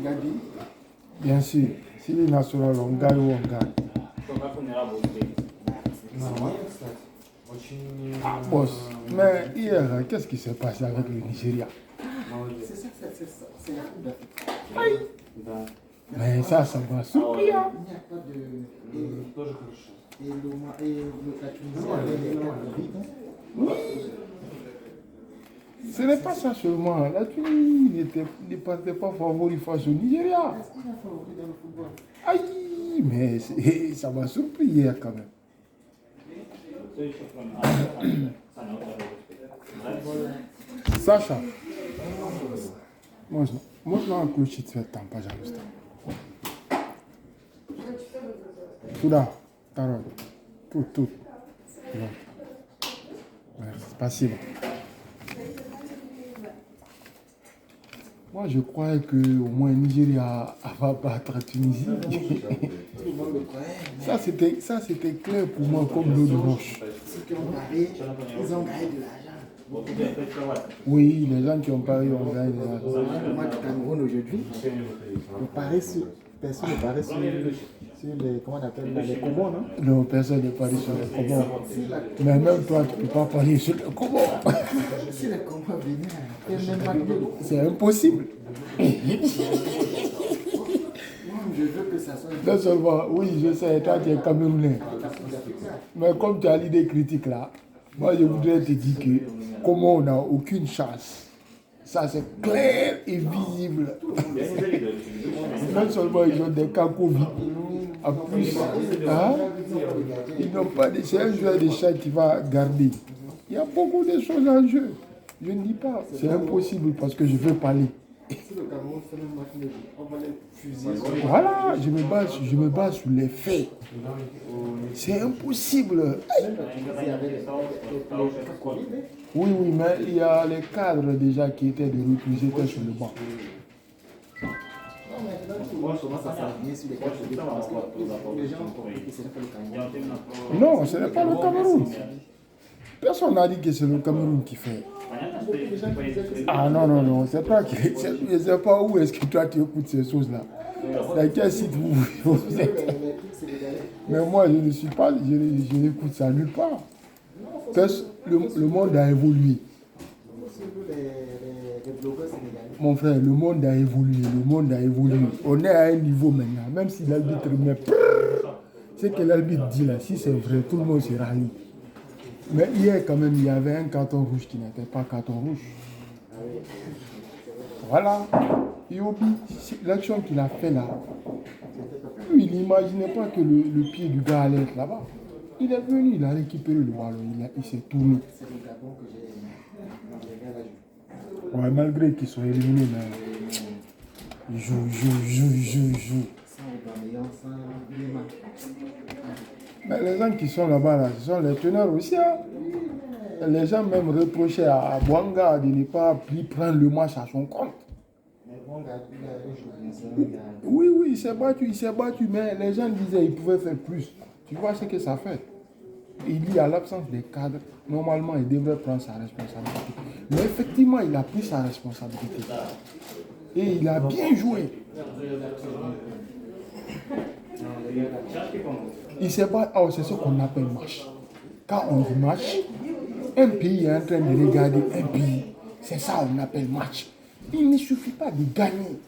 gagné. Bien sûr. Si les nationales, on gagne ou on gagne. Boss, mais hier, qu'est-ce qui s'est passé avec le Nigeria? C'est ça, c'est la Coupe d'Afrique. Aïe. Mais ça m'a surpris. Hein. Il n'y a pas de. La Tunisie avait les cartes vides. Oui. Ce n'est pas ça seulement. La Tunisie ne partait pas favori face au Nigeria. Est-ce qu'il a favori dans le football? Aïe, mais ça m'a surpris hier quand même. Sacha, можно включить свет там, пожалуйста? Туда, второй. Тут. Вот. Спасибо. Moi, je croyais qu'au moins Nigeria va battre la Tunisie. Ça, c'était clair pour moi comme l'eau de roche. Ceux qui ont parié, ils ont gagné de l'argent. Oui, les gens qui ont parié ont gagné de l'argent. Le match du Cameroun aujourd'hui, personne ne parie sur les, comment on appelle, les Comores, non? Non, personne ne parie sur les Comores. Mais même toi, tu ne peux pas parier sur les Comores. Si les Comores venaient, même match nul. C'est impossible. Moi, je veux que ça soit. Non seulement, oui, je sais, toi tu es Camerounais. Mais comme tu as l'idée critique là, moi je voudrais te dire que comment on n'a aucune chance. Ça c'est clair et visible. Non seulement ils ont des cas Covid, en plus, hein, ils n'ont pas de. C'est un joueur de chat qui va garder. Il y a beaucoup de choses en jeu. Je ne dis pas, c'est impossible parce que je veux parler. Si le Cameroun fait un match nul, on va les fusiller. Voilà, je me base sur les faits. C'est impossible. Oui, mais il y a les cadres déjà qui étaient de retour, ils étaient sur le banc. Non, ce n'est pas le Cameroun. Personne n'a dit que c'est le Cameroun qui fait. Ah non, c'est toi qui. Je ne sais pas où est-ce que toi tu écoutes ces choses-là. Dans quel site vous êtes. Mais moi, je ne suis pas, je n'écoute ça nulle part. Le monde a évolué. Mon frère, le monde a évolué, On est à un niveau maintenant, même si l'arbitre met. Ce que l'arbitre dit là, si c'est vrai, tout le monde se rallie. Mais hier, quand même, il y avait un carton rouge qui n'était pas carton rouge. Voilà. Iobi, l'action qu'il a fait là, lui, il n'imaginait pas que le pied du gars allait être là-bas. Il est venu, il a récupéré le ballon, il s'est tourné. C'est le Gabon que j'ai. Ouais, malgré qu'ils soient éliminés, mais ils jouent. Mais les gens qui sont là-bas, là, ce sont les teneurs aussi. Hein. Les gens même reprochaient à Bouanga de ne pas prendre le match à son compte. Oui, il s'est battu, mais les gens disaient qu'il pouvait faire plus. Tu vois ce que ça fait? Il dit à l'absence des cadres, normalement il devrait prendre sa responsabilité. Mais effectivement, il a pris sa responsabilité. Et il a bien joué. Il s'est battu. Oh, c'est ce qu'on appelle match. Quand on dit match, un pays est en train de regarder un pays. C'est ça qu'on appelle match. Il ne suffit pas de gagner.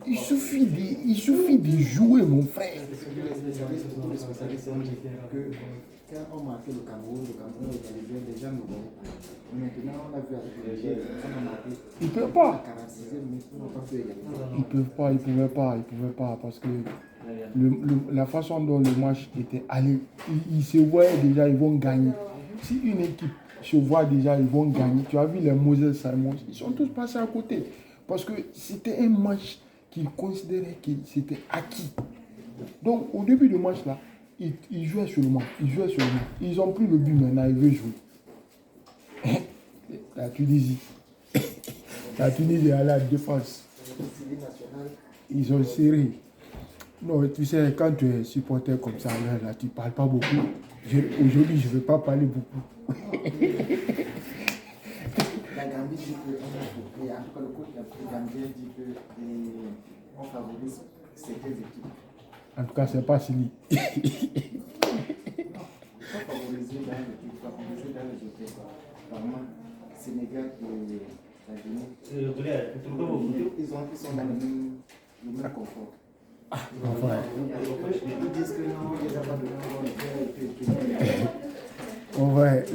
Il suffit de jouer, mon frère. Les spécialistes ont dit que quand on marquait le Cameroun égalisait, les gens nous voyaient. Maintenant, on a vu avec le Niger, on a marqué. Ils ne peuvent pas. 46e minute, on n'a pas pu égaliser. Ils ne pouvaient pas, parce que la façon dont le match était allé, ils se voyaient déjà, ils vont gagner. Si une équipe se voit déjà, ils vont gagner. Tu as vu les Moses Simons, ils sont tous passés à côté. Parce que c'était un match qu'ils considéraient que c'était acquis. Donc, au début du match, là, ils jouaient sur le match. Ils ont pris le but maintenant, ils veulent jouer. La Tunisie est à la défense. Ils ont serré. Non, tu sais, quand tu es supporter comme ça, là, tu ne parles pas beaucoup. Aujourd'hui, je ne vais pas parler beaucoup. La Gambie dit que, en tout cas, le coach gambien dit que on favorise certaines équipes. En tout cas, c'est pas Sili. Il faut favoriser dans l'équipe, favoriser dans les hôtels. Vraiment, Sénégal et la Guinée, ils sont dans le même confort. Enfin. Ils disent que non, il n'y a pas de Ouais,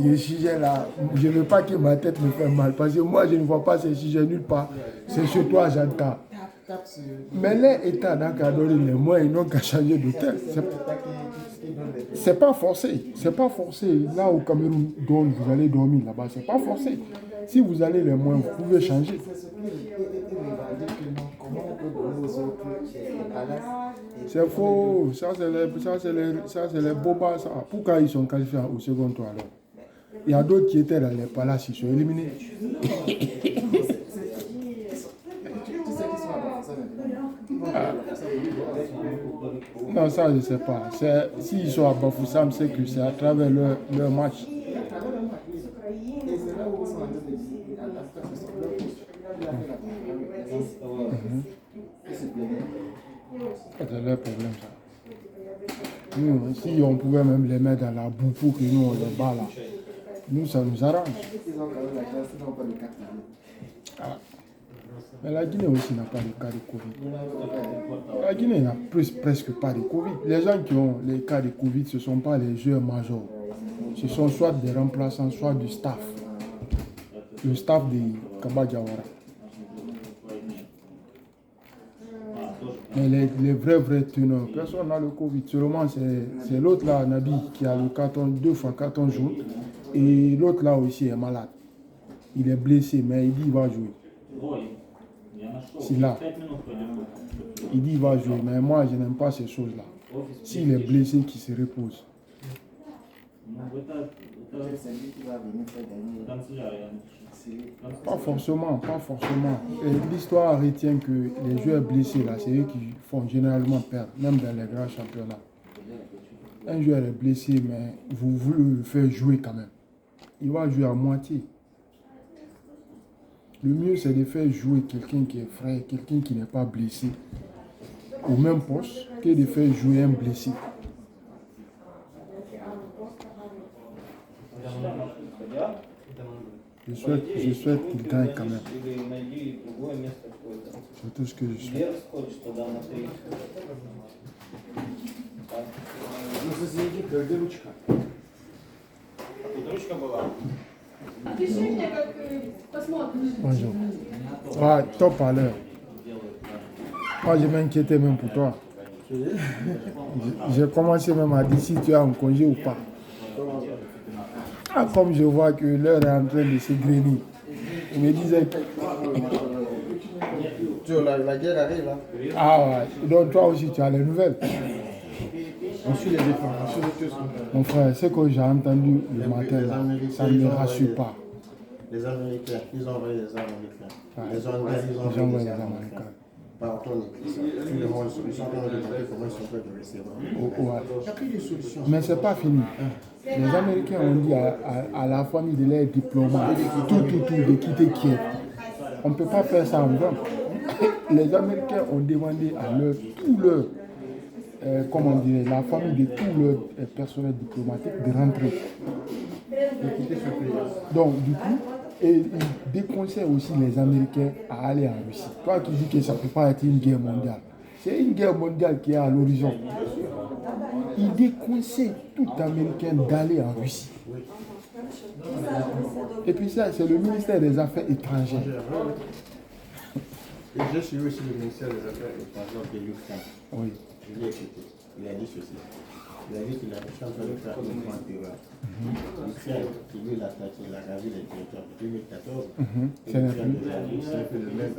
les sujets là, je ne veux pas que ma tête me fasse mal parce que moi je ne vois pas ces sujets nulle part. C'est sur toi, j'entends. Mais les États d'accord donné les moyens, ils n'ont qu'à changer d'hôtel. C'est pas forcé. C'est pas forcé. Là au Cameroun, dont vous allez dormir là-bas, c'est pas forcé. Si vous allez les moyens, vous pouvez changer. C'est faux. Ça, c'est les bobas. Ça. Pourquoi ils sont qualifiés au second tour alors? Il y a d'autres qui étaient dans les palaces, ils sont éliminés. Non, ça je ne sais pas. S'ils sont à Bafoussam, c'est que c'est à travers leur match. C'est leur problème ça. Nous, si on pouvait même les mettre dans la boue pour que nous on les bat là, nous ça nous arrange. Ah. Mais la Guinée aussi n'a pas de cas de Covid. La Guinée n'a presque pas de Covid. Les gens qui ont les cas de Covid, ce ne sont pas les joueurs majors. Ce sont soit des remplaçants, soit du staff. Le staff de Kaba Diawara. Mais les vrais teneurs, personne n'a le Covid. Seulement, c'est l'autre là, Nabi, qui a le carton, 2 fois 14 jours. Et l'autre là aussi est malade. Il est blessé, mais il dit qu'il va jouer. C'est là. Il dit qu'il va jouer, mais moi, je n'aime pas ces choses-là. S'il est blessé, qu'il se repose. Pas forcément, pas forcément. L'histoire retient que les joueurs blessés, là, c'est eux qui font généralement perdre, même dans les grands championnats. Un joueur est blessé, mais vous voulez le faire jouer quand même. Il va jouer à moitié. Le mieux, c'est de faire jouer quelqu'un qui est frais, quelqu'un qui n'est pas blessé, au même poste, que de faire jouer un blessé. Je souhaite qu'il gagne quand même. C'est tout ce que je souhaite. Bonjour. Ah, top à l'heure. Moi, je m'inquiétais même pour toi. J'ai commencé même à dire si tu es en congé ou pas. Ah, comme je vois que l'heure est en train de se gréner. Je me disais que... La guerre arrive là. Ah ouais, donc toi aussi tu as les nouvelles. On suit les défenses, on suit les Mon frère, ce que j'ai entendu le matin, là, ça ne me rassure pas. Les Américains, ils ont envoyé les Américains. Les Anglais, ils ont Ils envoyé envoient les les Américains. Américains. Par ton église. Tout le monde, ils sont en train de demander comment ils sont prêts de recevoir. Ouais. Il n'y a plus de solution. Mais ce n'est pas fini. Les Américains ont dit à la famille de leurs diplomates, de quitter Kiev. On ne peut pas faire ça en vain. Les Américains ont demandé à tout leur, comment dire, la famille de tout leur personnel diplomatique de rentrer. Donc, du coup, ils déconseillent aussi les Américains à aller en Russie. Toi qui dis que ça ne peut pas être une guerre mondiale. C'est une guerre mondiale qui est à l'horizon. Ils déconseillent tout Américain d'aller en Russie. Et puis ça, c'est le ministère des Affaires étrangères. Et j'ai suivi aussi le ministère des Affaires étrangères de l'Ukraine. Oui. Je l'ai écouté. Il a dit ceci. Il a dit qu'il a pu en train de faire une grande terreur. L'Ukraine, qui lui l'a attaqué, il a ravi les territoires de 2014. L'Ukraine c'est un peu le même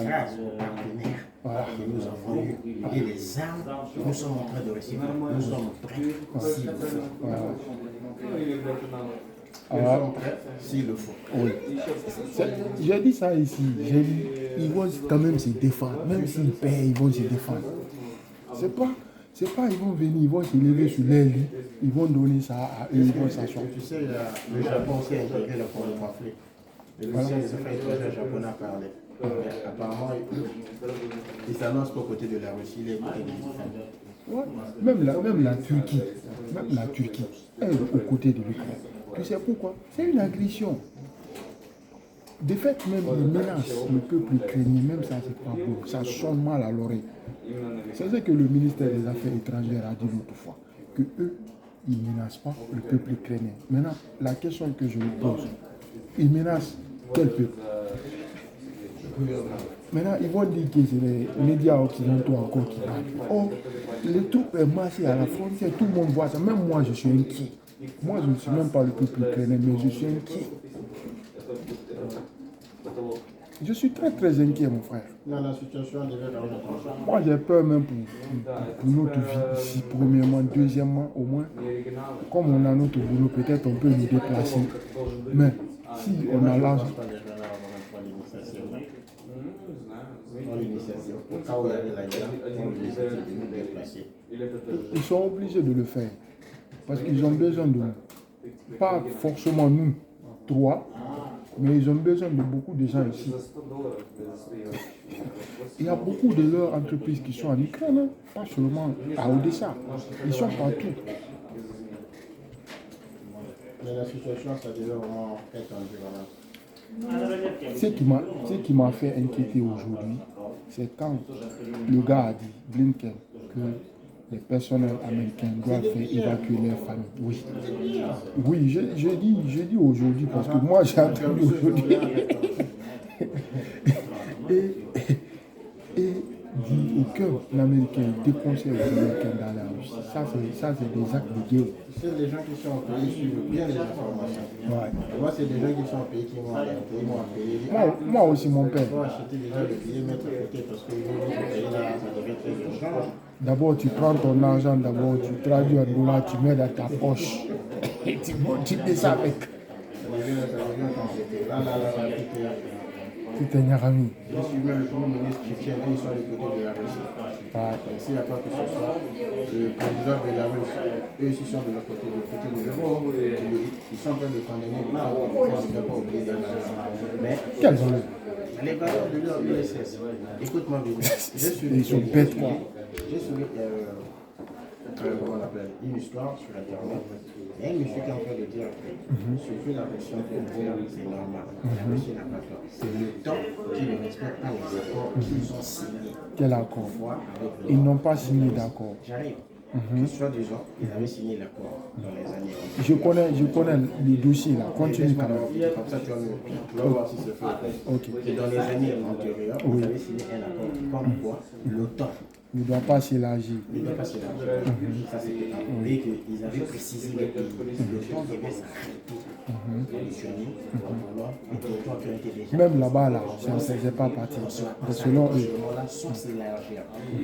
grâce aux partenaires que nous avons eu. Et les armes, nous sommes en train de recevoir. Nous sommes prêts s'il le faut. Nous sommes prêts s'il le faut. Oui. J'ai dit ça ici. J'ai dit, ils vont quand même se défendre. Même s'ils paient, ils vont se défendre. C'est pas, ils vont venir, ils vont se lever sur leur lit, ils vont donner ça à eux, ils vont s'asseoir. Tu sais, le Japon s'est intégré dans le conflit. Le ministère des Affaires étrangères japonais a parlé. Apparemment, il s'annonce pas aux côtés de la Russie, il est côté des Ukrainiens. Ouais. Même la Turquie, elle est aux côtés de l'Ukraine. Tu sais pourquoi? C'est une agression. De fait, même ils menacent le peuple ukrainien, même ça c'est pas beau, ça sonne mal à l'oreille. C'est ce que le ministère des Affaires étrangères a dit l'autre fois, que eux, ils ne menacent pas le peuple ukrainien. Maintenant, la question que je vous pose, ils menacent quel peuple? Maintenant, ils vont dire que c'est les médias occidentaux encore qui parlent. Oh, les troupes sont massées à la frontière, tout le monde voit ça. Même moi, je suis inquiet. Moi, je ne suis même pas le peuple ukrainien, mais je suis inquiet. Je suis très très inquiet, mon frère. La situation Moi, j'ai peur même pour notre vie ici, premièrement. Deuxièmement, au moins, comme on a notre boulot, peut-être on peut nous déplacer. Mais si on a l'argent... Ils sont obligés de le faire. Parce qu'ils ont besoin de nous. Pas forcément nous, trois, mais ils ont besoin de beaucoup de gens ici. Il y a beaucoup de leurs entreprises qui sont en Ukraine, hein, pas seulement à Odessa. Ils sont partout. Mais la situation, ça devait vraiment être environnante. Ce qui m'a fait inquiéter aujourd'hui, c'est quand le gars a dit, Blinken, que les personnels américains doivent faire évacuer leurs familles. Oui. Oui, je dis aujourd'hui, parce que moi j'ai entendu aujourd'hui. et dit aucun Américain déconseille aux Américains d'aller en Russie. Ça, c'est des actes de guerre. C'est des gens qui sont en pays qui suivent bien les informations. Ouais. Moi, c'est des gens qui sont en pays qui m'ont appelé. Moi aussi, mon père. Il faut acheter déjà le billet, mettre à côté parce que le pays là, ça devient très urgent. D'abord, tu prends ton argent, d'abord, tu traduis en dollars, tu mets dans ta poche. Et tu multiplies ça avec. Ça devient compliqué. Là, C'est un Yarami. je suis même le premier ministre qui tient, ils sont du côté de la Russie. Ouais. S'il n'y a pas que ce soit, le président de la Russie, eux aussi sont de leur côté, du côté de l'Europe. Ils sont en train de condamner les gens, il ne faut pas oublier les valeurs. Mais Quelles valeurs? les valeurs de leur USS, écoute-moi bien, Ils sont bêtes, quoi. j'ai suivi comment on appelle, une histoire sur Internet. Il y a un monsieur qui est en train de dire que surtout la version que c'est normal. La Russie n'a pas tort. C'est le temps qui ne respecte pas les accords qu'ils ont signés. Quel accord? Ils n'ont pas signé d'accord. J'arrive. Que soi-disant, ils avaient signé l'accord dans les années. Je connais le dossier là. Continue quand même. Comme ça, tu vas voir si c'est fait. Ok. Et dans les années antérieures, vous avez signé un accord comme quoi l'OTAN Ne doit pas s'élargir. ne doit pas s'élargir. Ça, c'était un pays qu'ils avaient précisé les pays. L'OTAN devait s'arrêter, fonctionner, les territoires qui ont été déjà. Même là-bas, là, ça ne faisait pas partie. Selon eux. Sans s'élargir.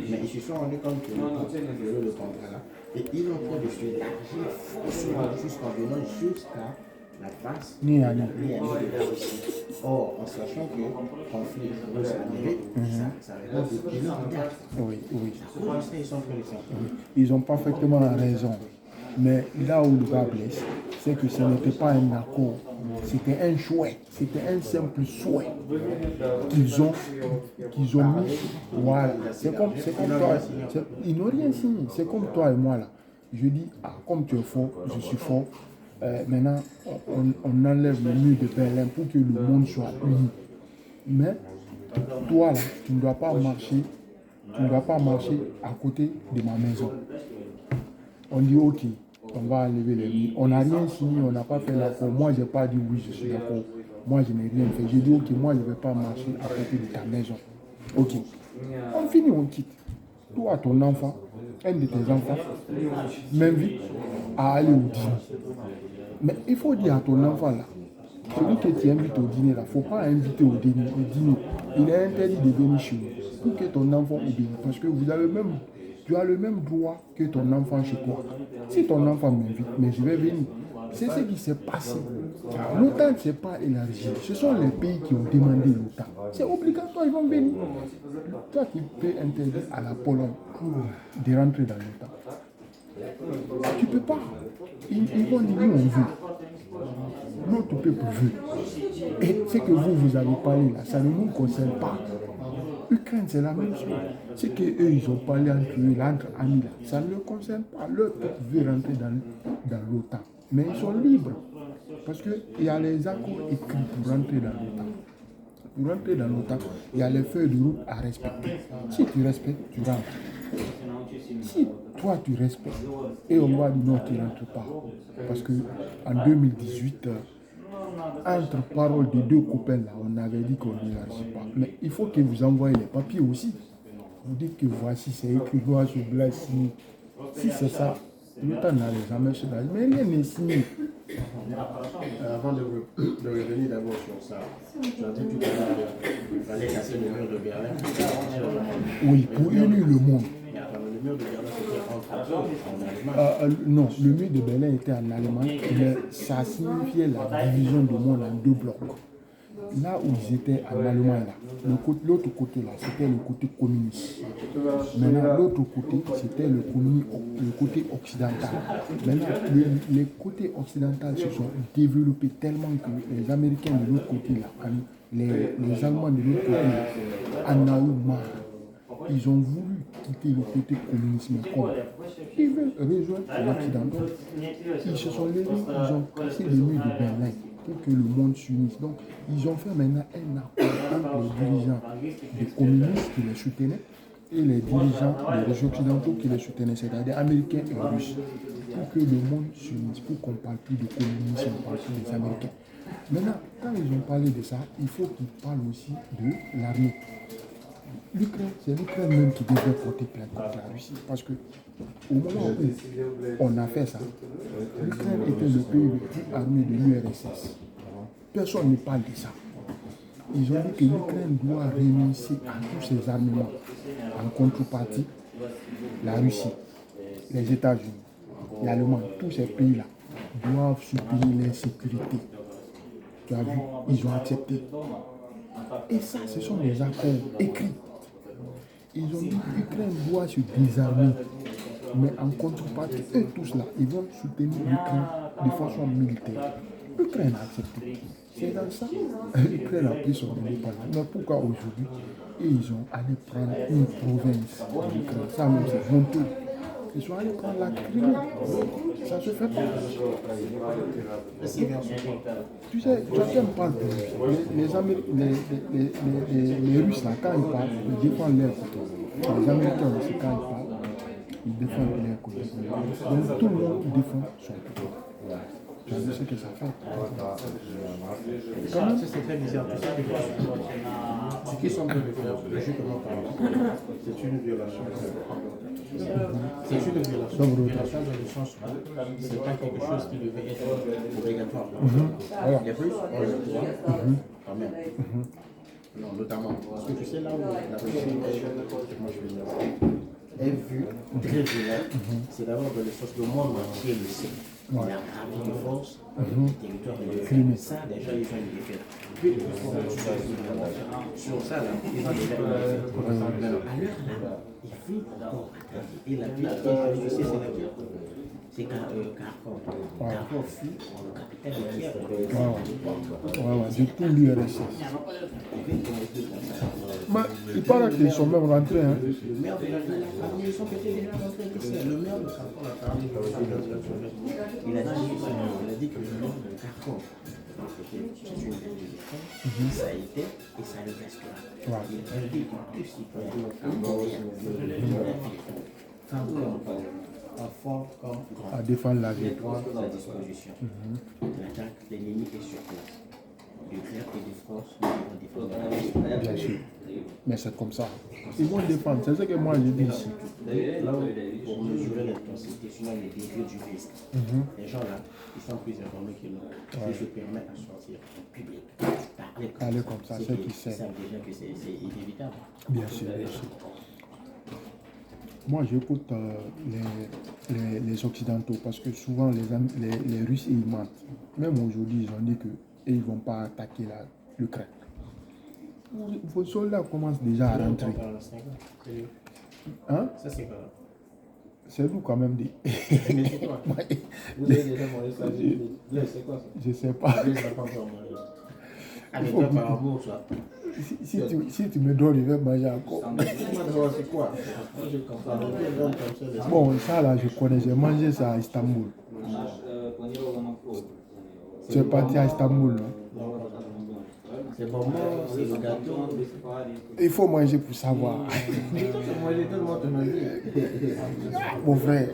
Mais ils se sont rendus compte que le contrat là, et ils ont fait de s'élargir forcément jusqu'en venant jusqu'à la face Ni à ni. de la Russie. Or, en sachant que le conflit russe-amérique, ça remonte depuis longtemps. Oui, oui. Pour ça, ils sont prêts de ça. Ils ont parfaitement raison. Mais là où le bas blesse, c'est que ce n'était pas un accord. C'était un souhait. C'était un simple souhait qu'ils ont mis. Voilà. C'est comme toi. Ils n'ont rien signé. C'est comme toi et moi là. Je dis, ah, comme tu es fort, je suis fort. Maintenant, on enlève le mur de Berlin pour que le monde soit uni. Mais toi là, tu ne dois pas marcher. Tu ne dois pas marcher à côté de ma maison. On dit ok, on va enlever les murs. On n'a rien signé, on n'a pas fait l'accord. Moi, je n'ai pas dit oui, je suis d'accord. Moi, je n'ai rien fait. J'ai dit ok, moi, je ne vais pas marcher à côté de ta maison. Ok. On finit, on quitte. Toi, ton enfant, un de tes enfants, m'invite à aller au dîner. Mais il faut dire à ton enfant là, celui que tu invites au dîner là, il ne faut pas inviter au dîner. Il est interdit de venir chez nous pour que ton enfant obéisse. Parce que tu as le même droit que ton enfant chez toi. Si ton enfant m'invite, mais je vais venir. C'est ce qui s'est passé. L'OTAN ne s'est pas élargi. Ce sont les pays qui ont demandé l'OTAN. C'est obligatoire, ils vont venir. Toi qui peux interdire à la Pologne de rentrer dans l'OTAN. Tu ne peux pas. Ils vont dire, nous on veut. Notre peuple veut. Et ce que vous avez parlé là, ça ne nous concerne pas. L'Ukraine, c'est la même chose. Ce qu'eux, ils ont parlé entre eux, entre amis là, ça ne le concerne pas. Leur peuple veut rentrer dans l'OTAN. Mais ils sont libres. Parce qu'il y a les accords écrits pour rentrer dans l'OTAN. Pour rentrer dans l'OTAN, il y a les feuilles de route à respecter. Si tu respectes, tu rentres. Si toi tu respectes, et on va dire non, tu ne rentres pas. Parce qu'en 2018, entre paroles des deux copains là, on avait dit qu'on n'élargit pas. Mais il faut que vous envoyez les papiers aussi. Vous dites que voici, c'est écrit noir sur blanc signé. Si c'est ça, l'OTAN n'allait jamais se lâcher. Mais rien n'est signé. Avant de revenir d'abord sur ça, tu as dit tout à l'heure qu'il fallait casser le mur de Berlin. Oui, pour unir le monde. Le mur de Berlin, c'était en Allemagne. Non, le mur de Berlin était en Allemagne, mais ça signifiait la division du monde en deux blocs. Là où ils étaient en Allemagne, l'autre côté, là, c'était le côté communiste. Maintenant, l'autre côté, c'était le côté occidental. Maintenant, les côtés occidentaux se sont développés tellement que les Américains de l'autre côté, là, les Allemands de l'autre côté, là, en ont eu marre. Ils ont voulu quitter le côté communisme. Ils veulent rejoindre l'Occident. Donc, ils se sont levés, ils ont cassé le mur de Berlin pour que le monde s'unisse. Donc, ils ont fait maintenant un accord entre les dirigeants des communistes qui les soutenaient et les dirigeants des occidentaux qui les soutenaient, c'est-à-dire américains et russes, pour que le monde s'unisse, pour qu'on ne parle plus de communisme, on parle plus des Américains. Maintenant, quand ils ont parlé de ça, il faut qu'ils parlent aussi de l'armée. L'Ukraine, c'est l'Ukraine même qui devrait porter plainte contre la Russie. Parce que au moment où on a fait ça, l'Ukraine était le pays le plus armé de l'URSS. Personne ne parle de ça. Ils ont dit que l'Ukraine doit renoncer à tous ses armements. En contrepartie, la Russie, les États-Unis, l'Allemagne, tous ces pays-là doivent supprimer l'insécurité. Tu as vu, ils ont accepté. Et ça, ce sont des accords écrits. Ils ont dit que l'Ukraine doit se désarmer. Mais en contrepartie, eux tous là, ils vont soutenir l'Ukraine de façon militaire. L'Ukraine a accepté. C'est dans ça. L'Ukraine a pris son indépendance. Mais pourquoi aujourd'hui, ils ont allé prendre une province de l'Ukraine? Ça même, c'est honteux. Ils sont allés prendre la Crimée. Ça se fait pas. Tu sais, chacun parle de les Russes, là, quand ils parlent, ils défendent leur côté. Les Américains aussi, quand ils parlent, ils défendent leur côté. Donc tout le monde défend son côté. Tu as vu ce que ça fait. Comment ça, c'est très bizarre. Ce qu'ils sont en train de faire, logiquement parlant, c'est une violation. C'est une violation dans le sens où c'est pas quelque chose qui devait être obligatoire. Il y a plus, on le droit, quand même. Non, notamment. Parce que tu sais, là où la Russie est vue très violente, c'est d'abord dans le sens que le monde entier le sait. Il y a un de force du territoire de l'Ukraine. Ça, déjà, ils ont une défaite. Puis, sur ça, là, ils ont déjà une défaite. Alors, à l'heure là, il faut encore attaquer. Et la ville qui est juste, c'est laquelle? C'est Kharkov. Kharkov fut la capitale de Kiev. Depuis l'URSS. Mais il paraît qu'ils sont même rentrés. Hein. Le maire de la ville, ils sont peut-être déjà rentrés. Le maire de Kharkov a parlé. Il a dit que le maire de Kharkov, c'est une ville de l'Ukraine, ça a été et ça le restera. Il a dit que tous citoyens à défendre la vie. Les droits à disposition. L'attaque, l'ennemi est sur place. L'Ukraine et de France, nous devons défendre la vie. Bien sûr. Mais c'est comme ça. Ils vont défendre. C'est ce que moi je dis ici. Là, pour mesurer l'intensité, sinon les degrés du risque, les gens là, ils sont plus informés que nous. Ils se permettent à sortir en public. Parler comme ça, c'est qui sait. Ils savent déjà que c'est inévitable. Bien sûr, bien sûr. Moi, j'écoute les Occidentaux parce que souvent les Russes, ils mentent. Même aujourd'hui, ils ont dit qu'ils ne vont pas attaquer l'Ukraine. Vos soldats commencent déjà à rentrer. Hein? Ça, c'est quoi? C'est nous quand même des. Mais c'est quoi? Vous avez déjà mangé ça? C'est quoi ça? Je sais pas. Je ne sais pas encore manger. Ah, mais toi, par amour, ça. Si tu me donnes, je vais manger encore. C'est quoi? Moi, je comprends. Bon, ça là, je connais. J'ai mangé ça à Istanbul. Tu es parti à Istanbul, non? C'est bon, c'est le gâteau. Il faut manger pour savoir. Mon frère,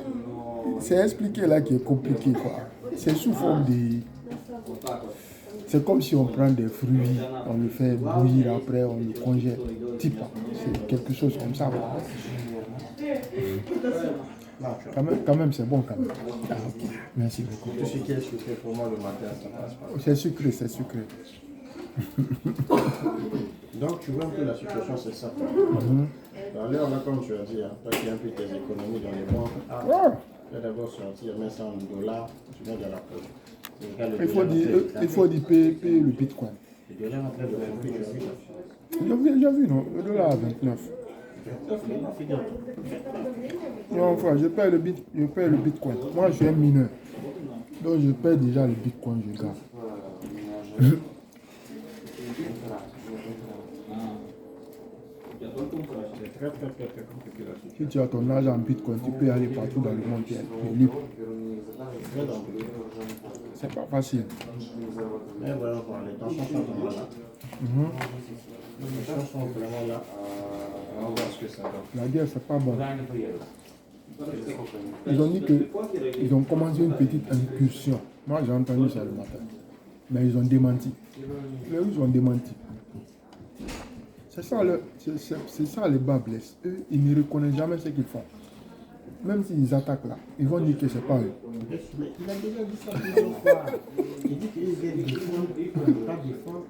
c'est expliqué là qui est compliqué, quoi. C'est sous forme de. C'est comme si on prend des fruits, on le fait bouillir après, on le congèle. Type, c'est quelque chose comme ça. Quand même, c'est bon quand même. Ah, ok. Merci beaucoup. Tout ce qui est sucré pour moi le matin, ça passe pas. C'est sucré, c'est sucré. Donc tu vois un peu la situation, c'est ça. Dans l'heure là, comme tu as dit, hein, toi qui as un peu tes économies dans les banques, tu vas d'abord sortir, mais ça en dollars, tu mets dans la poche. Il faut dire payer le bitcoin. Le dollar en train de monter, tu as vu ça? J'ai vu, non? Le dollar à 29. Non, frère, je paye le bitcoin. Moi, je suis un mineur. Donc, je paye déjà le bitcoin, je garde. C'est très compliqué là. Si tu as ton argent en bitcoin, tu peux aller partout dans le monde, tu es libre. C'est pas facile. Mais voilà, les tensions sont vraiment là. Les tensions sont vraiment là. On va voir ce que ça donne. La guerre, c'est pas bon. Ils ont dit qu'ils ont commencé une petite incursion. Moi, j'ai entendu ça le matin. Mais ils ont démenti. Les Russes ont démenti. C'est ça les bas blessent. Eux, ils ne reconnaissent jamais ce qu'ils font. Même s'ils attaquent là, ils vont dire que c'est pas eux. Mais il a déjà dit ça plusieurs fois. Il dit qu'ils viennent défendre, pas défendre,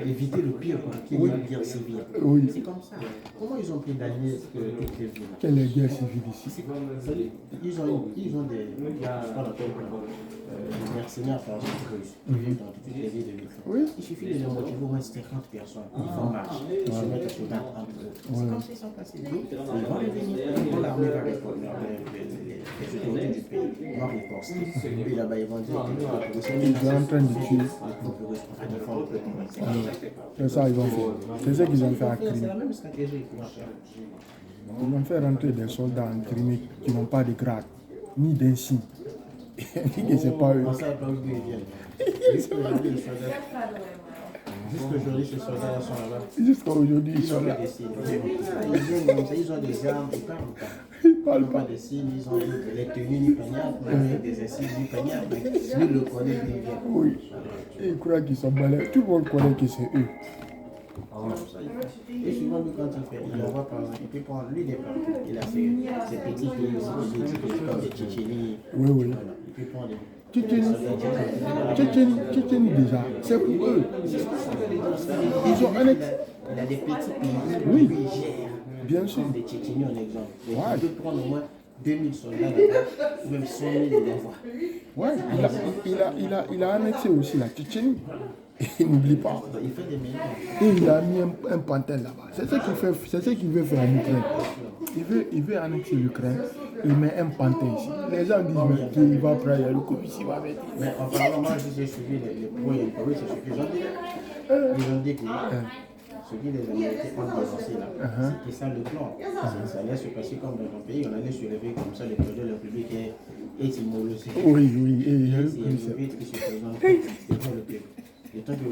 éviter le pire, qu'il y ait une guerre civile. Oui. C'est comme ça. Comment ils ont pu gagner toutes les villes? Quelle est guerre civile ici? Ils ont des, je parle des mercenaires par exemple russes qui vivent dans toutes les villes de l'Ukraine. Oui. Il suffit de les motiver au moins 50 personnes. Ils vont marcher, ils se mettent à se battre entre eux. C'est comme ça qu'ils sont passés. Ils vont revenir. Quand l'armée va répondre, les autorités du pays vont riposter. Puis là-bas, ils vont dire que Ils sont en train de tuer. C'est ça qu'ils vont faire. C'est ça qu'ils ont fait à C'est Crimée. la même stratégie qu'ils vont faire. Ils vont faire rentrer des soldats en Crimée qui n'ont pas de grade, ni d'insigne. Ils disent que c'est pas eux. On ne sait pas où ils viennent. Jusqu'aujourd'hui, ces soldats sont là-bas. Jusqu'à aujourd'hui, ils Ils sont ont là. des signes. Ils viennent comme ça, ils ont des armes, ils parlent pas. Ils Ils parlent n'ont pas pas. de signes, ils ont les tenues ni pagnables, avec des insignes ni pagnables. Lui le connaît, lui il vient. Oui. Et ils croient qu'ils sont malins. Tout le monde connaît que c'est eux. Et souvent, lui, quand il fait, il envoie par exemple, il peut prendre lui des partout. Il a ses petits pays aussi, comme des Tchétchénies. Oui, oui. Voilà. Il peut prendre des. Tchétchénie déjà, c'est pour eux. Ils ont un ex. Il a des petits pays où Oui. lui il gère. Bien sûr. Comme des Tchétchénies en exemple. Et Ouais. il peut prendre au moins 2000 soldats là-bas, ou même 100 000 il envoie. Ouais, il a annexé aussi la Tchétchénie. Et n'oublie pas. Il fait des millions. Et il a mis un pantin là-bas. C'est ce qu'il veut faire en Ukraine. Il veut annexer l'Ukraine. Il met un pantin ici. Les gens disent mais qu'il va prendre le coup ici, va mettre. Mais en parlant, moi j'ai suivi les pro et les pro, c'est suffisant. Ils ont dit que ce que les Américains ont dénoncé là, c'était ça le plan. Ça allait se passer comme dans ton pays, on allait se lever comme ça, le président de la République est immolosé. Oui, et il y a eu C'est plus. le qui se présente devant le peuple. Et tant que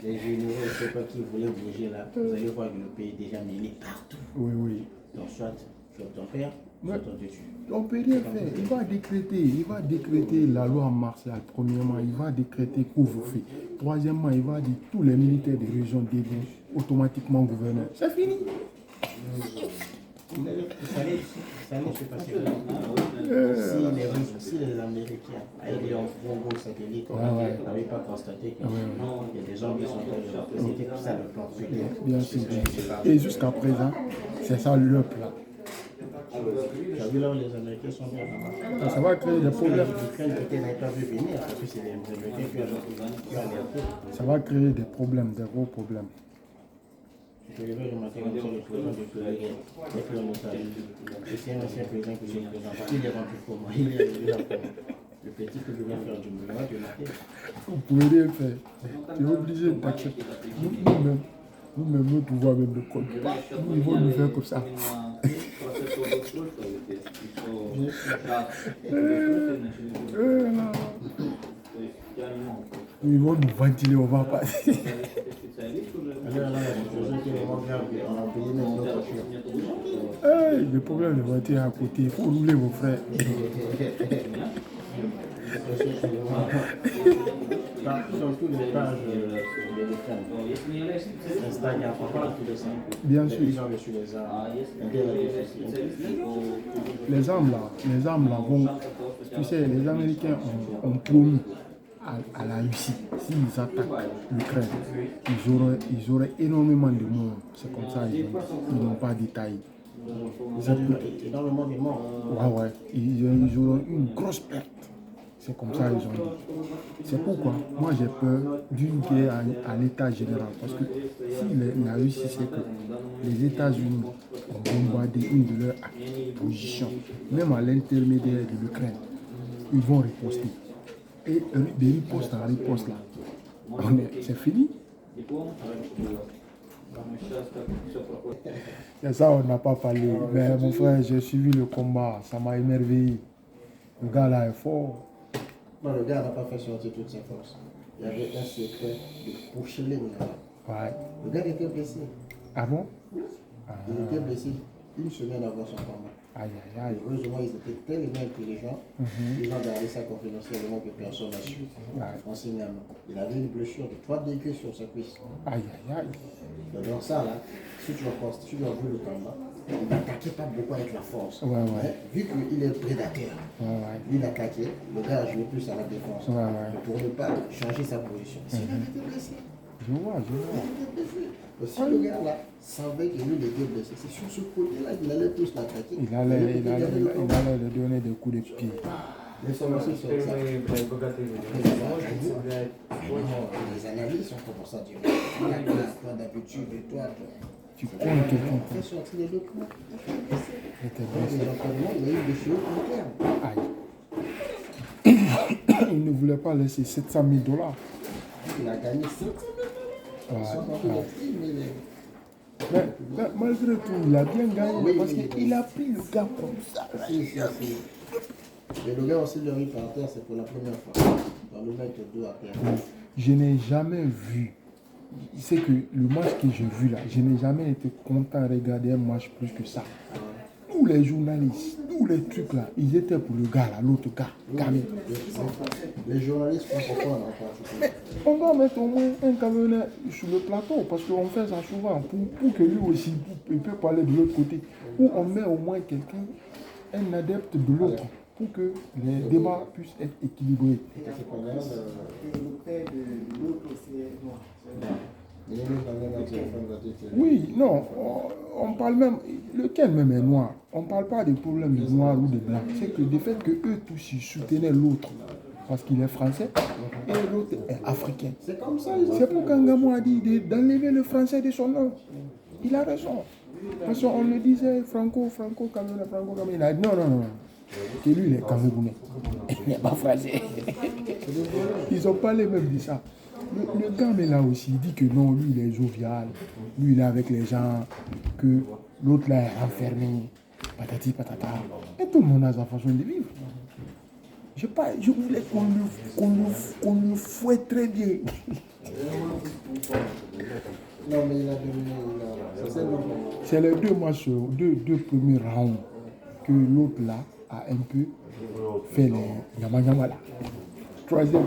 les généraux, je ne sais pas qui voulaient bouger là, vous allez voir que le pays est déjà mêlé partout. Oui. Donc soit ton père, soit ton dessus. On ne peut rien faire. Il va décréter la loi martiale. Premièrement, il va décréter couvre-feu. Troisièmement, il va dire tous les militaires des régions deviennent automatiquement gouverneurs. C'est fini. Ça allait se passer. Si les Américains, avec les gros satellites, n'avaient pas constaté qu'il y a des gens qui sont en train de c'était tout ça le plan. Bien sûr. Et jusqu'à présent, c'est ça le plan. Tu as vu là où les Américains sont bien là-bas. Ça va créer des problèmes. L'Ukraine peut-être n'avait pas vu venir, parce que c'est les Américains qui ont alerté. Ça va créer des problèmes, des gros problèmes. Je vais remarquer comme ça le président de Pelé est pris en otage. Et c'est un ancien président que je représente. Il est rentré pour moi, il est arrivé là pour moi. Le petit que je viens faire du mouvement, je l'ai fait. Vous pouvez rien faire. Tu es obligé d'accepter. Nous-mêmes, nous pouvons même le code. Nous, ils vont nous faire comme ça. Ils vont nous ventiler, on va passer. Le problème de voiture à côté, il faut rouler vos frères. Surtout les pages Instagram, bien sûr. Les armes là vont. Tu sais, les Américains ont promis à la Russie, s'ils attaquent l'Ukraine, ils auraient énormément de morts. C'est comme ça, ils n'ont pas détaillé. Énormément de morts. Ouais, ils auront une grosse perte. C'est comme ça ils ont dit. C'est pourquoi moi j'ai peur d'une guerre à l'état général. Parce que si la Russie sait que les États-Unis ont bombardé une de leurs positions, même à l'intermédiaire de l'Ukraine, ils vont riposter. Et des ripostes en riposte là, c'est fini. Et ça on n'a pas parlé. Mais mon frère, j'ai suivi le combat, ça m'a émerveillé. Le gars là est fort. Non, le gars n'a pas fait sortir toutes ses forces. Il y avait un secret de pushing là-bas. Ouais. Le gars était blessé. Ah bon? Il était blessé une semaine avant son combat. Aïe, aïe, aïe. Heureusement, ils étaient tellement intelligents. Ils ont gardé ça confidentiellement que personne n'a su. Enseignement. Il avait une blessure de 3 degrés sur sa cuisse. Aïe, aïe, aïe. Donc ça là, si tu as vu le combat, il n'attaquait pas beaucoup avec la force. Ouais. Vu qu'il est prédateur, il attaquait, le gars a joué plus à la défense. Pour ne pas changer sa position. S'il avait été blessé. Je vois. Si le gars là savait que lui il était blessé, c'est sur ce côté-là qu'il allait plus l'attaquer. Il allait lui donner des coups de pied. Les formations sur ça. Les analyses sont comme ça. Toi d'habitude, toi. Tu comptes quelqu'un. Fais sortir les documents. Il était Dans blessé. les entraînements, il y a eu des choses internes. Aïe. Il ne voulait pas laisser 700 000 $. Il a gagné 700 000 $. Mais malgré tout, il a bien gagné parce qu'il a pris le gars comme ça. Et le gars aussi, le riz par terre, c'est pour la première fois. On le met le dos à terre. Je n'ai jamais vu. C'est que le match que j'ai vu là, je n'ai jamais été content de regarder un match plus que ça. Tous les journalistes, tous les trucs là, ils étaient pour le gars là, l'autre gars. Les journalistes font pourquoi on en mais on doit mettre au moins un Camerounais sur le plateau parce qu'on fait ça souvent pour que lui aussi il peut parler de l'autre côté. Ou on met au moins quelqu'un, un adepte de l'autre, pour que les débats puissent être équilibrés. Oui, non, on parle même, lequel même est noir. On ne parle pas des problèmes de noirs ou de blancs. C'est que du fait qu'eux tous ils soutenaient l'autre parce qu'il est français et l'autre est africain. C'est comme ça. C'est pour qu'Angamo a dit d'enlever le français de son nom. Il a raison. Parce qu'on le disait Camerounais. Il a dit non. Que lui, il est Camerounais. Il n'est pas français. Ils ont parlé même de ça. Le gars, mais là aussi, il dit que non, lui, il est jovial. Lui, il est avec les gens. Que l'autre, là, est enfermé. Patati, patata. Et tout le monde a sa façon de vivre. Je voulais qu'on le fouette très bien. Non, mais il a donné. C'est les deux matchs, deux premiers rounds que l'autre là a un peu fait les nyama là. Troisième,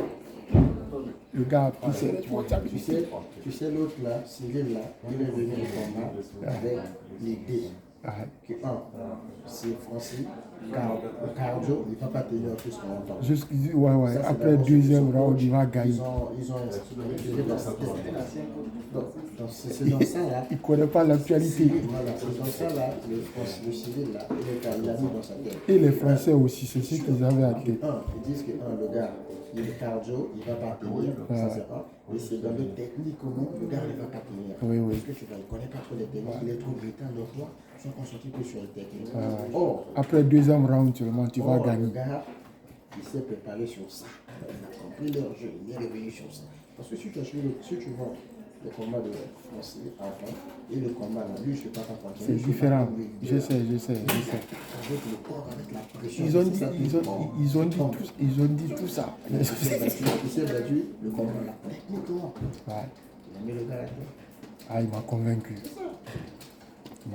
le gars a pris ses responsabilités. Tu sais l'autre là, Cyril là, il est venu au combat avec l'idée que c'est Francis, cardio, il ne va pas tenir plus longtemps. Ouais. Après le deuxième round, il va gagner. Ils ont inspiré dans sa tête. C'est dans ça là. Il ne connaît pas l'actualité. Voilà, c'est dans ça là, le Cyril là, il a mis dans sa tête. Et les Français aussi, c'est ce qu'ils avaient à tête. Ils disent que le gars, il y a le cardio, il ne va pas tenir, ça c'est pas. Et c'est dans le technique comment le gars ne va pas tenir. Oui. Parce que tu ne connais pas trop les techniques, il est trop brutal, donc toi, sois concentré que sur les techniques. Après 2e round seulement, tu vas gagner. Le gars, il s'est préparé sur ça. Il a compris leur jeu, il est revenu sur ça. Parce que si tu vois le combat de Français avant et le combat là, lui, je ne sais pas quand c'est différent. Je sais. Avec le corps, avec la pression. Ils ont dit tout ça. Il s'est battu, le combat là, techniquement. Ouais. Il a mis le gars là. Ah, il m'a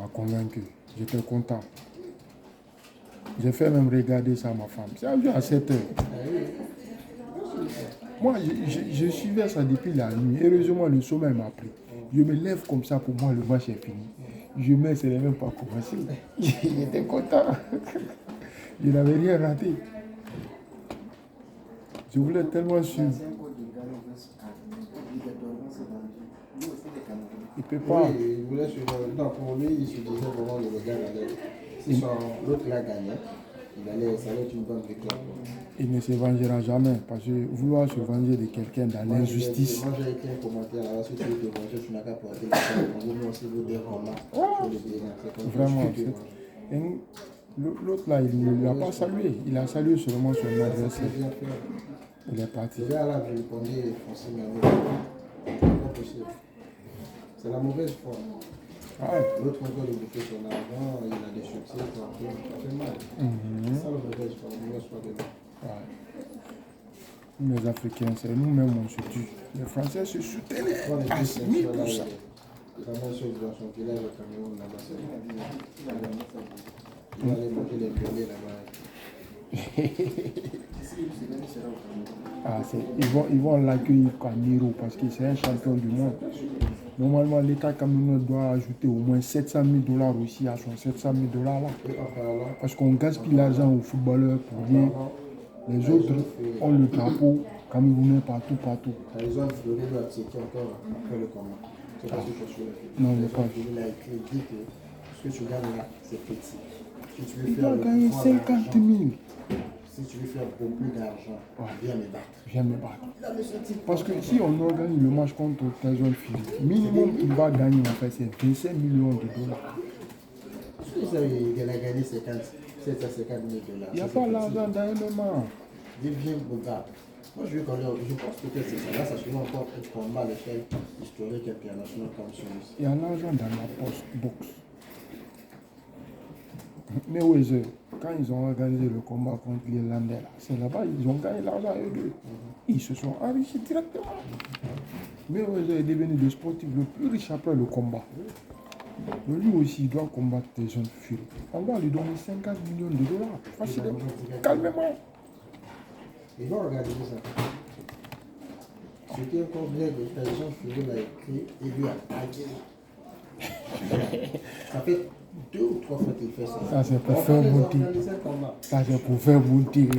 convaincu. J'étais content. J'ai fait même regarder ça à ma femme. C'est à 7 heures. Moi, je suivais ça depuis la nuit. Heureusement, le sommeil m'a pris. Je me lève comme ça, pour moi, le match est fini. Je mets, ce n'est même pas commencé. J'étais content. Je n'avais rien raté. Je voulais tellement suivre. Il ne peut pas. Oui, il voulait suivre. Non, pour lui, il se disait vraiment le regard allait. Si l'autre l'a gagné, ça allait être une bonne victoire. Il ne se vengera jamais, parce que vouloir se venger de quelqu'un dans l'injustice. Moi j'ai écrit un commentaire là, si tu veux te venger, tu n'as qu'à porter le vous aussi vous dire comment. Vraiment. L'autre là, il ne l'a pas salué. Il a salué seulement son adversaire. Il est parti. Le gars là, je répondais Français, mais c'est pas possible. C'est la mauvaise foi. L'autre on doit le bouffer son argent, il a des succès, ça fait mal. C'est ça la mauvaise foi de lui. Les Africains, c'est nous-mêmes, on se tue. Les Français se soutenaient à 1000%. La même chose dans son village au Cameroun, là-bas. Il allait manger les violets là-bas. Ils vont l'accueillir comme héros parce que c'est un champion du monde. Normalement, l'État camerounais doit ajouter au moins 700 000 $ aussi à son 700 000 $ là. Parce qu'on gaspille l'argent aux footballeurs pour dire les autres ont le drapeau camerounais partout. Ils ont fleuré leur ticket encore après le combat. C'est pas ce que je suis là. Non, il n'est pas. Il a écrit, dit que ce que tu gagnes là, c'est petit. Si tu veux Il faire doit gagner 50 000. Si tu veux faire beaucoup plus d'argent, viens me battre. Parce que si on organise le match contre Tyson Fury, minimum qu'il va gagner en fait, c'est 25 millions de $. Il a gagné 50 000 $. Il n'y a pas l'argent dans MMA. Il vient me battre. Moi, je pense que c'est ça. Là, ça serait encore un combat à l'échelle historique internationale comme celui-ci. Il y a l'argent dans la boxe. Mais oui, quand ils ont organisé le combat contre l'Irlandais, c'est là-bas, ils ont gagné l'argent eux deux. Ils se sont enrichis directement. Mais oui, est devenu le sportif le plus riche après le combat. Mais lui aussi, il doit combattre des jeunes Fury. On va lui donner 50 millions de $. Facilement. Calmement. Ils vont organiser ça. Ce qui est encore bien que Tyson Fury l'a écrit, il lui a tagué. Ça fait 2 ou 3 fois qu'il fait ça. Ça, c'est pour faire monter. Ça, c'est pour faire monter.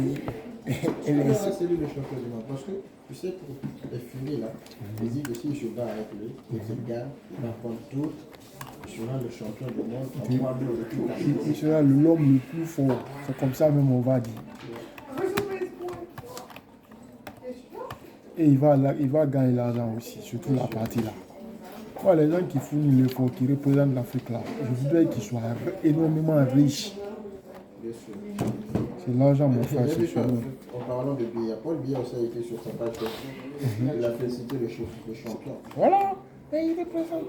C'est lui le champion du monde. Parce que, tu sais, pour les Fury là, il dit que s'il se bat avec lui, il gagne, il va prendre tout. Il sera le champion du monde. Il sera l'homme le plus fort. C'est comme ça même on va dire. Et il va gagner l'argent aussi, surtout la partie là. Moi, les gens qui fournissent l'effort, qui représentent l'Afrique là, je voudrais qu'ils soient énormément riches. C'est l'argent, mon frère, c'est sûr. En parlant de Biya, Paul Biya aussi a été sur sa page Facebook. Il a félicité le champion. Voilà. Et il représente,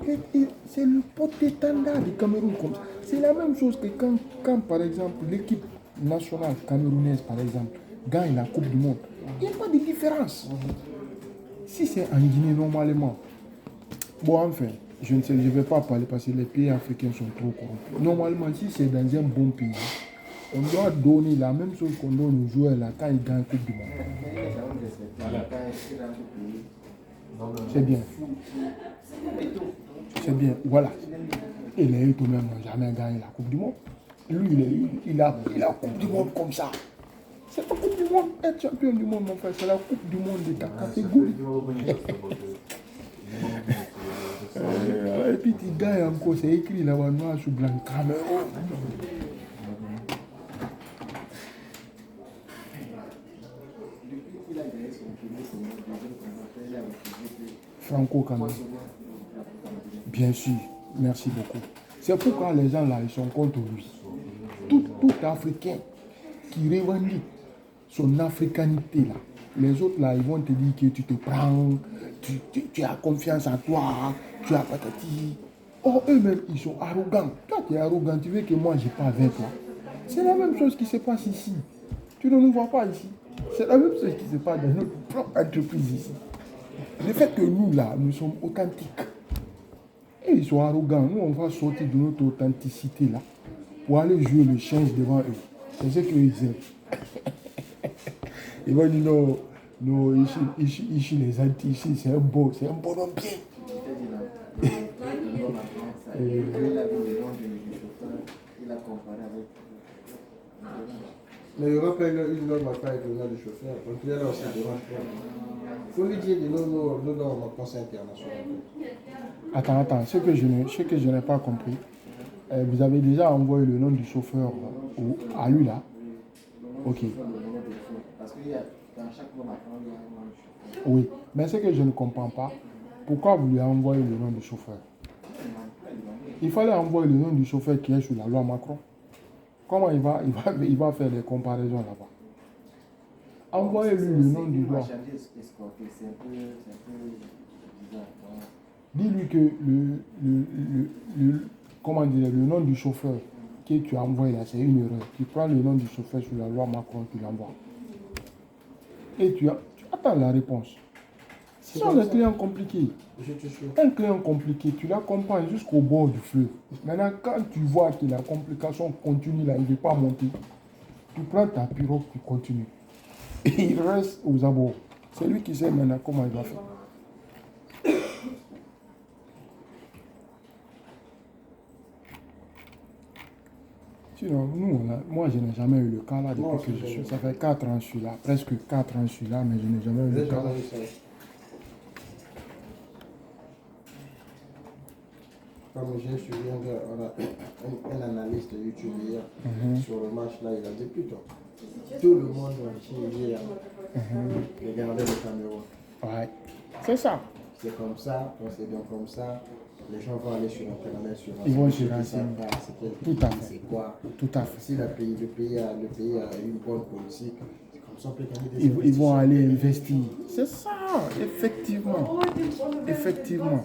c'est le porte-étendard du Cameroun comme ça. C'est la même chose que quand par exemple, l'équipe nationale camerounaise, par exemple, gagne la Coupe du Monde. Il n'y a pas de différence. Si c'est en Guinée, normalement, bon, enfin, je ne vais pas parler parce que les pays africains sont trop corrompus. Normalement, si c'est dans un bon pays, on doit donner la même chose qu'on donne aux joueurs là quand ils gagnent la Coupe du Monde. C'est bien. C'est bien, voilà. Et les Eto même n'ont jamais gagné la Coupe du Monde. Lui, il a pris la Coupe du Monde comme ça. C'est la Coupe du Monde, être champion du monde, mon frère, c'est la Coupe du Monde de ta catégorie. Et puis tu gagnes encore, c'est écrit là-bas noir sur blanc, Cameroun. Depuis qu'il a gagné son Franco quand même. Bien sûr, merci beaucoup. C'est pourquoi les gens là, ils sont contre lui. Tout Africain qui revendique son africanité là, les autres là, ils vont te dire que tu te prends, tu as confiance en toi, tu as patati. Oh, eux-mêmes, ils sont arrogants. Toi, tu es arrogant, tu veux que moi, je n'ai pas avec toi. C'est la même chose qui se passe ici. Tu ne nous vois pas ici. C'est la même chose qui se passe dans notre propre entreprise ici. Le fait que nous, là, nous sommes authentiques. Et ils sont arrogants. Nous, on va sortir de notre authenticité, là, pour aller jouer le change devant eux. C'est ce qu'ils aiment. Ils vont dire non, non, ici les Antilles, ici, c'est un bonhomme bien. Mais l'Europe, il ne va pas être le nom du chauffeur. Donc il y a là aussi des dérange pas. Il faut lui dire de nous dans mon conseil international. Attends, ce que je n'ai pas compris, vous avez déjà envoyé le nom du chauffeur à lui là? Ok. Parce qu'il y a dans chaque nom, il y a un nom de chauffeur. Oui, mais ce que je ne comprends pas, pourquoi vous lui avez envoyé le nom du chauffeur? Il fallait envoyer le nom du chauffeur qui est sous la loi Macron. Comment il va faire des comparaisons là-bas? Envoyez-lui le nom du loi. Dis-lui que le nom du chauffeur que tu as envoyé là, c'est une erreur. Tu prends le nom du chauffeur sur la loi Macron, tu l'envoies. Et tu attends la réponse. Ce sont des clients compliqués. Un client compliqué, tu l'accompagnes jusqu'au bord du fleuve. Maintenant, quand tu vois que la complication continue là, il ne veut pas monter, tu prends ta pirogue, tu continues. Et il reste aux abords. C'est lui qui sait maintenant comment il va faire. Sinon, moi je n'ai jamais eu le cas là depuis que je suis. Ça fait 4 ans que je suis là, presque 4 ans que je suis là, mais je n'ai jamais eu le cas. Comme j'ai suivi un analyste YouTube hier sur le match là, il a dit putain, tout le monde ici hier regardait le Cameroun. Ouais, c'est ça. C'est comme ça, donc comme ça, les gens vont aller sur Internet, ils vont se renseigner. Tout à fait. C'est quoi? Tout à fait. Si le pays a une bonne politique, c'est comme ça on peut gagner des ils vont aller investir. C'est ça, effectivement. Effectivement.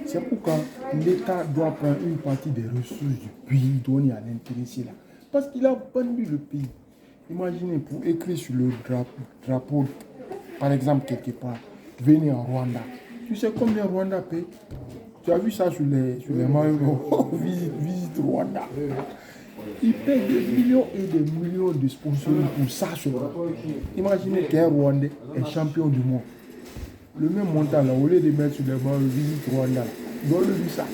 C'est pourquoi l'État doit prendre une partie des ressources du pays, donner à l'intéressé là. Parce qu'il a vendu le pays. Imaginez, pour écrire sur le drapeau, par exemple, quelque part, venez en Rwanda. Tu sais combien Rwanda paye? Tu as vu ça sur les maillots visite Rwanda. Ils payent des millions et des millions de sponsors pour ça seulement. Imaginez qu'un Rwandais est champion du monde. Le même montant là, au lieu de mettre sur les maillots visite Rwanda, donne-lui ça.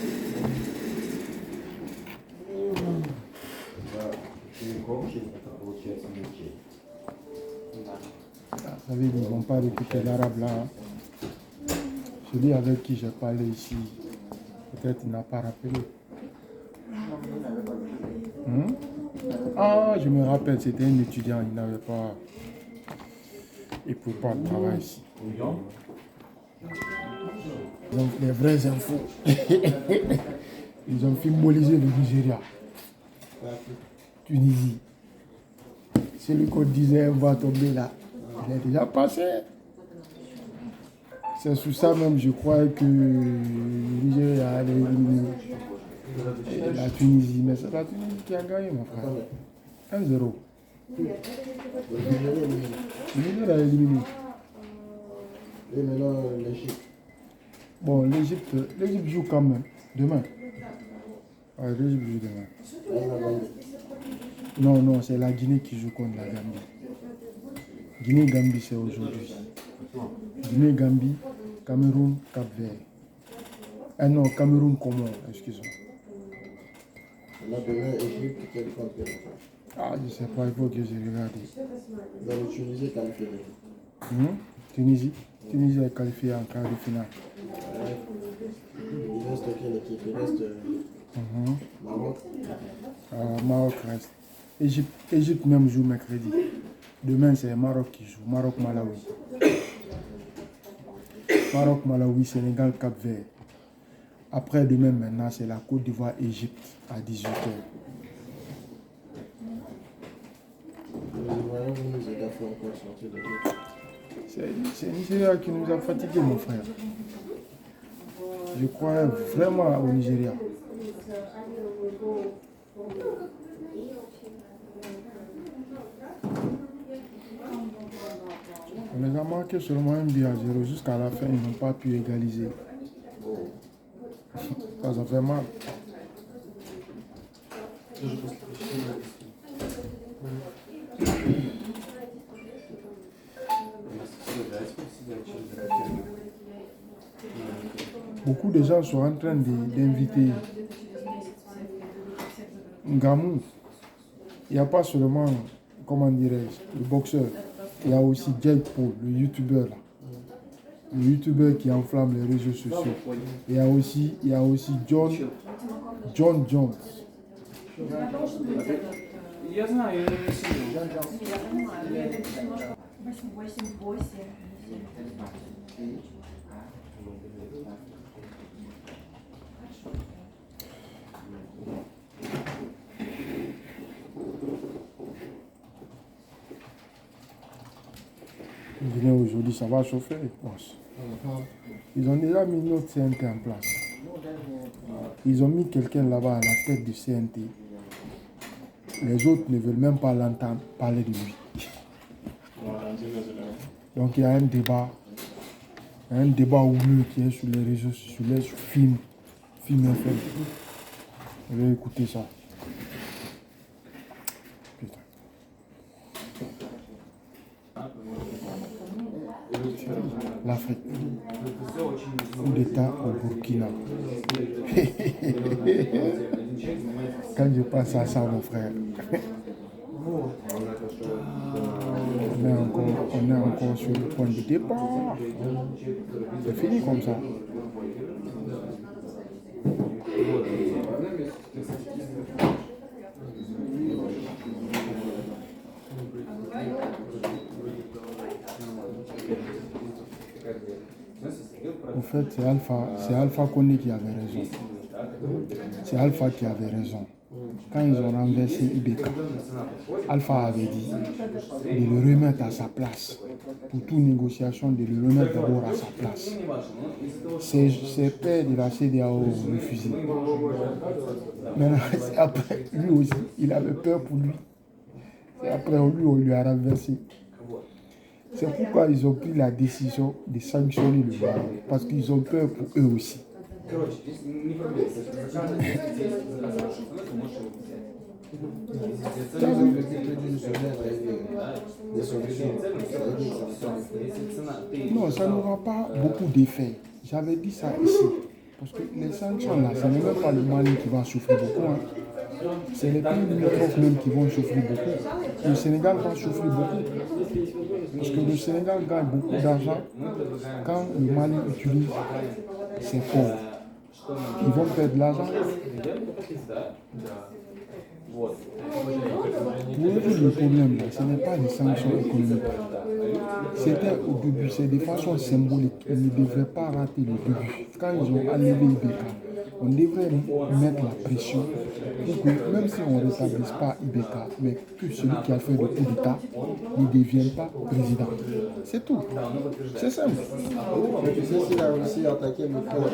Vous savez, ils ne vont pas écouter l'arabe là. Celui avec qui j'ai parlé ici, peut-être il n'a pas rappelé. Ah, je me rappelle, c'était un étudiant, il n'avait pas... Il ne pouvait pas travailler ici. Donc, les vraies infos. Ils ont symbolisé le Nigeria. Tunisie. Celui qu'on disait va tomber là, il est déjà passé. C'est sous ça même, je crois que le Nigeria allait éliminer la Tunisie. Mais c'est la Tunisie qui a gagné, mon frère. 1-0. Le Nigeria a éliminé. Et maintenant, l'Égypte. Bon, l'Égypte joue quand même. Demain. Ouais, l'Égypte joue demain. Non, c'est la Guinée qui joue contre la Gambie. Guinée-Gambie, c'est aujourd'hui. Guinée-Gambie, Cameroun, Cap-Vert. Ah non, Cameroun-Comore, excusez-moi. Là, demain, Égypte, quel contre quel? Ah, je ne sais pas, il faut que je regarde. Dans le Tunisie qualifié. Tunisie est qualifiée en quart de finale. Il reste quelle équipe? Il reste Maroc. Maroc reste. Égypte même joue mercredi. Demain, c'est Maroc qui joue. Maroc-Malawi. Maroc, Malawi, Sénégal, Cap-Vert. Après demain, maintenant, c'est la Côte d'Ivoire, Égypte à 18h. C'est Nigeria qui nous a fatigués, mon frère. Je crois vraiment au Nigeria. On les a marqué seulement 1-0 jusqu'à la fin, ils n'ont pas pu égaliser. Ça fait mal. Beaucoup de gens sont en train d'inviter Ngamou. Il n'y a pas seulement, comment dirais-je, le boxeur. Il y a aussi Jake Paul, le youtubeur là. Le youtubeur qui enflamme les réseaux sociaux. Il y a aussi John Jones. Aujourd'hui, ça va chauffer, je pense. Ils ont déjà mis notre CNT en place. Ils ont mis quelqu'un là-bas à la tête du CNT. Les autres ne veulent même pas l'entendre parler de lui. Donc il y a un débat houleux qui est sur les réseaux, sur les films FM. Je vais écouter ça. Putain. L'Afrique. Coup d'État au Burkina. Quand je pense à ça, mon frère, on est encore sur le point de départ. C'est fini comme ça. En fait, c'est Alpha Condé qui avait raison. C'est Alpha qui avait raison. Quand ils ont renversé Ibeka, Alpha avait dit de le remettre à sa place. Pour toute négociation, de le remettre d'abord à sa place. Ses pairs de la CEDEAO ont refusé. Maintenant, après, lui aussi, il avait peur pour lui. C'est après lui, on lui a renversé. C'est pourquoi ils ont pris la décision de sanctionner le Maroc. Parce qu'ils ont peur pour eux aussi. Non, ça n'aura pas beaucoup d'effet. J'avais dit ça ici. Parce que les sanctions là, ce n'est même pas le Mali qui va souffrir beaucoup. Hein. C'est les pays limitrophes même qui vont souffrir beaucoup. Le Sénégal va souffrir beaucoup. Parce que le Sénégal gagne beaucoup d'argent quand le Mali utilise ses ports. Ils vont perdre de l'argent. Le problème, là, ce n'est pas les sanctions économiques. C'était au début, c'est de façon symbolique. Ils ne devraient pas rater le début. Quand ils ont enlevé Ibeka, on devrait mettre la pression pour que, même si on ne rétablisse pas Ibeka, mais que celui qui a fait le coup d'État ne devienne pas président. C'est tout. C'est simple. Mais tu sais, s'il a réussi à attaquer le père,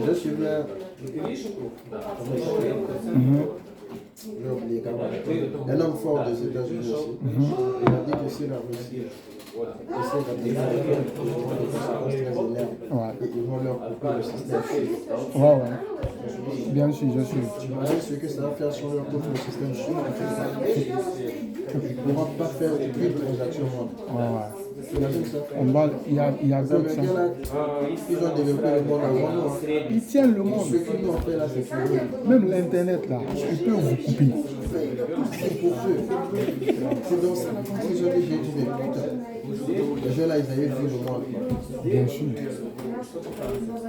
je suivais un homme fort des États-Unis aussi. Il a dit que s'il a réussi, et ils vont leur couper le système. Ouais. Bien sûr, je suis. Tu imagines ce que ça va faire sur leur compte, le système chinois. Ils ne vont pas faire plus de transactions. Imagine ça. Il y a d'autres. Ils ont développé le monde avant nous. Ils tiennent le monde. Ce qu'ils nous ont fait là, c'est pour eux. Même l'Internet là, ils peuvent vous couper. C'est pour eux. C'est dans ça qu'ils ont dit, j'ai dit, mais putain. Les gens là, ils avaient vu le monde. Bien sûr.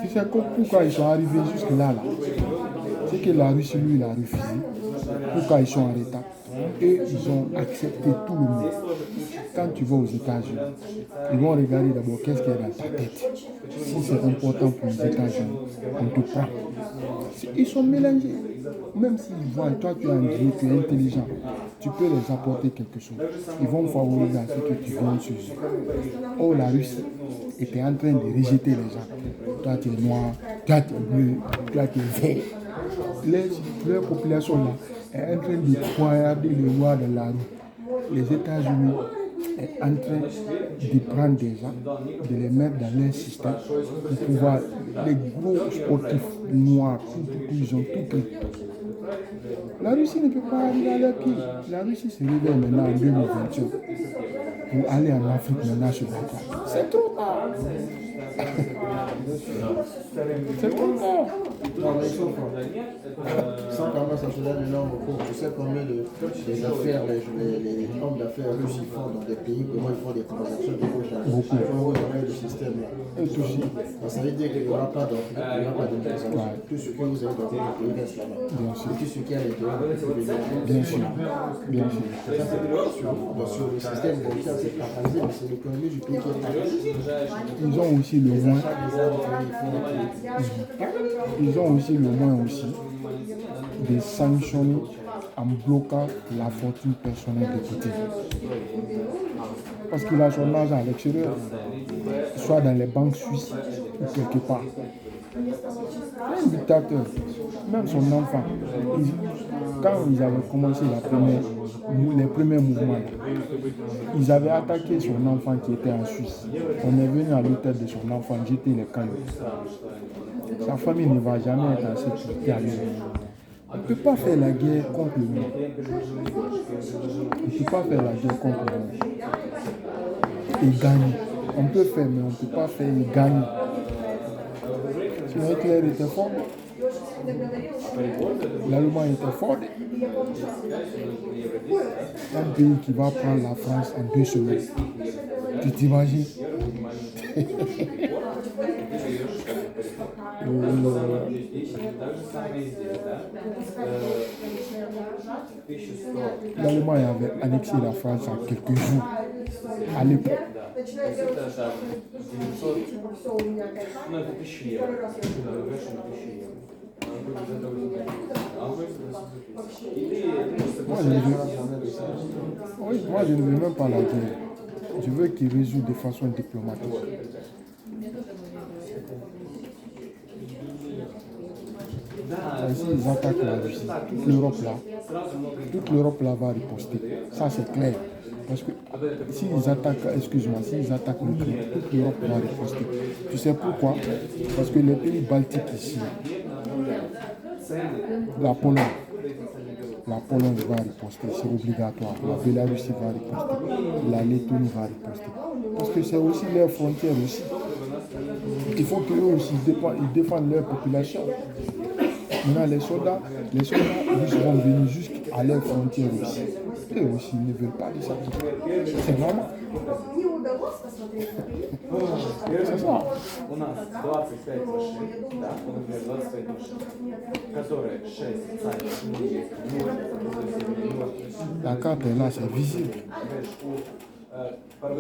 Tu sais pourquoi ils sont arrivés jusque là, C'est que la Russie, lui, il a refusé. Pourquoi ils sont en retard? Et ils ont accepté tout le monde. Quand tu vas aux États-Unis, ils vont regarder d'abord qu'est-ce qu'il y a dans ta tête. Si c'est important pour les États-Unis, on te prend. Ils sont mélangés. Même s'ils voient, toi tu es indigné, tu es intelligent, tu peux les apporter quelque chose. Ils vont favoriser à ce que tu viennes sur eux. Oh, la Russie était en train de rejeter les gens. Toi tu es noir, toi tu es bleu, toi tu es vert. Leur population là est en train de poignarder les noirs dans la rue. Les États-Unis est en train de prendre des gens, de les mettre dans leur système pour pouvoir, les gros sportifs noirs, ils ont tout pris. La Russie ne peut pas arriver à leur pied. La Russie se réveille maintenant en 2021 pour aller en Afrique maintenant sur la terre. C'est trop tard. C'est trop tard. Sans comment ça se lève maintenant au cours. Tu sais combien des affaires, les hommes d'affaires russes ils font dans des pays, comment ils font des transactions de gauche à gauche. Ils font regarder le système là. Et ça veut dire qu'il n'y aura pas d'Afrique, il n'y aura pas de transaction. Tout ce que vous avez dans votre pays reste là-bas. Bien sûr. Et tout ce qui est à l'intérieur, bien sûr. Bien sûr. Sur le système bancaire, c'est paralysé, mais c'est l'économie du pays qui est paralysée. Ils ont aussi le moins. Ils ont aussi le moins aussi de sanctionner en bloquant la fortune personnelle de côté. Parce qu'il a son argent à l'extérieur, soit dans les banques suisses ou quelque part. Un dictateur, même son enfant, quand ils avaient commencé les premiers mouvements, ils avaient attaqué son enfant qui était en Suisse. On est venu à l'hôtel de son enfant jeter les cailloux. Sa famille ne va jamais être en sécurité à lui. On ne peut pas faire la guerre contre le monde. On ne peut pas faire la guerre contre le monde. Et gagner. On peut faire, mais on ne peut pas faire et gagner. Sinon, Hitler était fort. L'Allemagne était fort. Un pays qui va prendre la France en 2 semaines. Tu t'imagines? L'Allemagne avait annexé la France en quelques jours. À l'époque. Moi, je ne veux même pas la guerre. Je veux qu'ils résolvent de façon diplomatique. S'ils attaquent la Russie, toute l'Europe là va riposter. Ça c'est clair. Parce que s'ils attaquent l'Ukraine, toute l'Europe va riposter. Tu sais pourquoi? Parce que les pays baltiques ici, la Pologne va riposter, c'est obligatoire. La Bélarussie va riposter, la Lettonie va riposter. Parce que c'est aussi leurs frontières aussi. Il faut qu'eux aussi ils défendent leur population. Maintenant, les soldats russes vont venir jusqu'à leurs frontières aussi. Eux aussi, ils ne veulent pas de ça. C'est normal. C'est ça. La carte est là, c'est visible.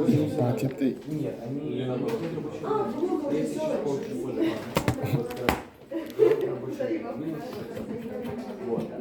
Ils n'ont pas accepté.